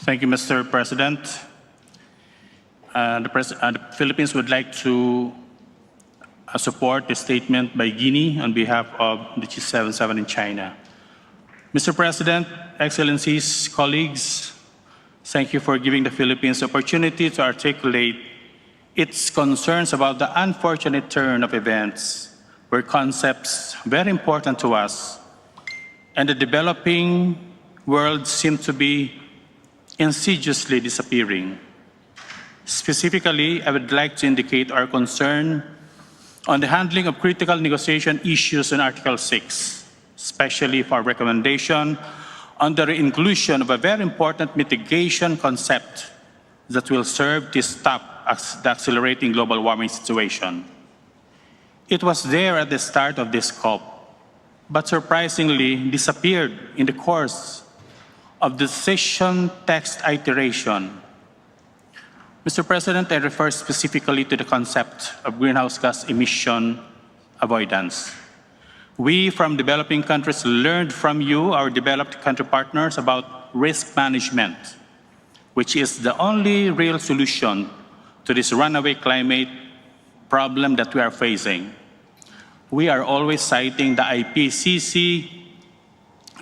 Thank you, Mr. President. The Philippines would like to support the statement by Guinea on behalf of the G77 in China. Mr. President, Excellencies, colleagues, thank you for giving the Philippines the opportunity to articulate its concerns about the unfortunate turn of events where concepts very important to us and the developing world seem to be insidiously disappearing. Specifically, I would like to indicate our concern on the handling of critical negotiation issues in Article 6, especially for recommendation on the inclusion of a very important mitigation concept that will serve to stop the accelerating global warming situation. It was there at the start of this COP, but surprisingly disappeared in the course of the session text iteration. Mr. President, I refer specifically to the concept of greenhouse gas emission avoidance. We from developing countries learned from you, our developed country partners, about risk management, which is the only real solution to this runaway climate problem that we are facing. We are always citing the IPCC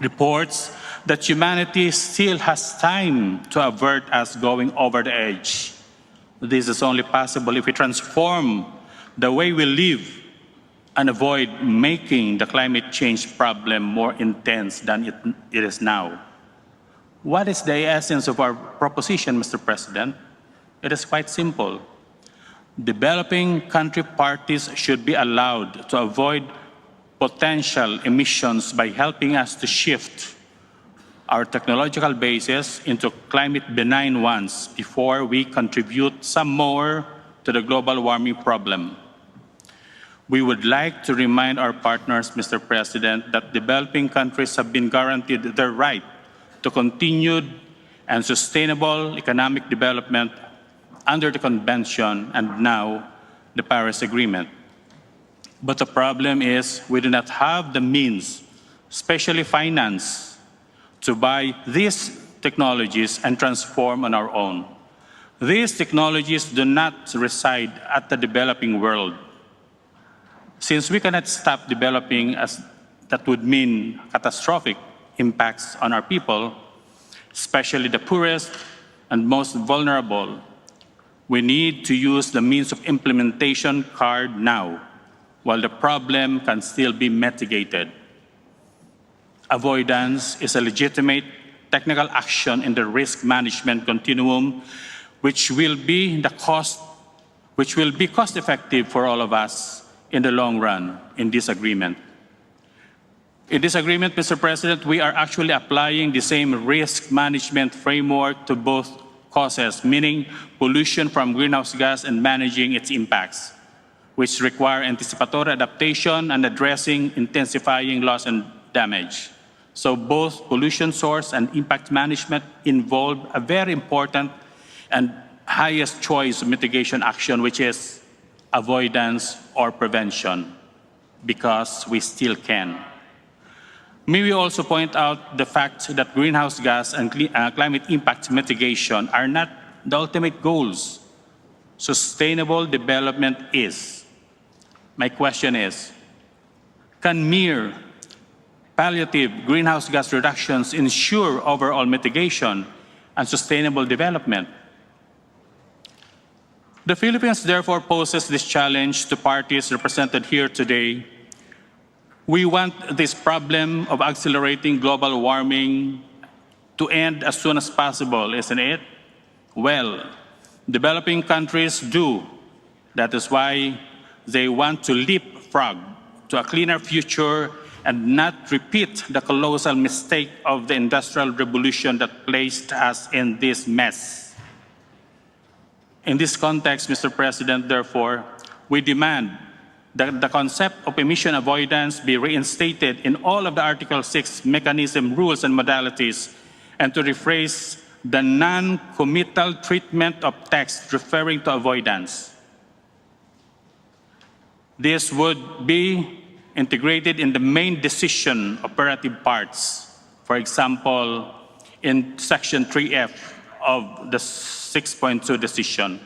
reports that humanity still has time to avert us going over the edge. This is only possible if we transform the way we live and avoid making the climate change problem more intense than it is now. What is the essence of our proposition, Mr. President? It is quite simple. Developing country parties should be allowed to avoid potential emissions by helping us to shift our technological basis into climate benign ones before we contribute some more to the global warming problem. We would like to remind our partners, Mr. President, that developing countries have been guaranteed their right to continued and sustainable economic development under the Convention and now the Paris Agreement. But the problem is we do not have the means, especially finance, to buy these technologies and transform on our own. These technologies do not reside at the developing world. Since we cannot stop developing, as that would mean catastrophic impacts on our people, especially the poorest and most vulnerable, we need to use the means of implementation card now, while the problem can still be mitigated. Avoidance is a legitimate technical action in the risk management continuum, which will be cost effective for all of us in the long run in this agreement. In this agreement, Mr. President, we are actually applying the same risk management framework to both causes, meaning pollution from greenhouse gas and managing its impacts, which require anticipatory adaptation and addressing intensifying loss and damage. So both pollution source and impact management involve a very important and highest choice of mitigation action, which is avoidance or prevention, because we still can. May we also point out the fact that greenhouse gas and climate impact mitigation are not the ultimate goals. Sustainable development is. My question is, can mere palliative greenhouse gas reductions ensure overall mitigation and sustainable development? The Philippines therefore poses this challenge to parties represented here today. We want this problem of accelerating global warming to end as soon as possible, isn't it? Well, developing countries do. That is why they want to leapfrog to a cleaner future and not repeat the colossal mistake of the Industrial Revolution that placed us in this mess. In this context, Mr. President, therefore, we demand that the concept of emission avoidance be reinstated in all of the Article 6 mechanism, rules, and modalities, and to rephrase the non-committal treatment of text referring to avoidance. This would be integrated in the main decision operative parts. For example, in Section 3F, of the 6.2 decision.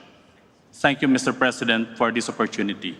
Thank you, Mr. President, for this opportunity.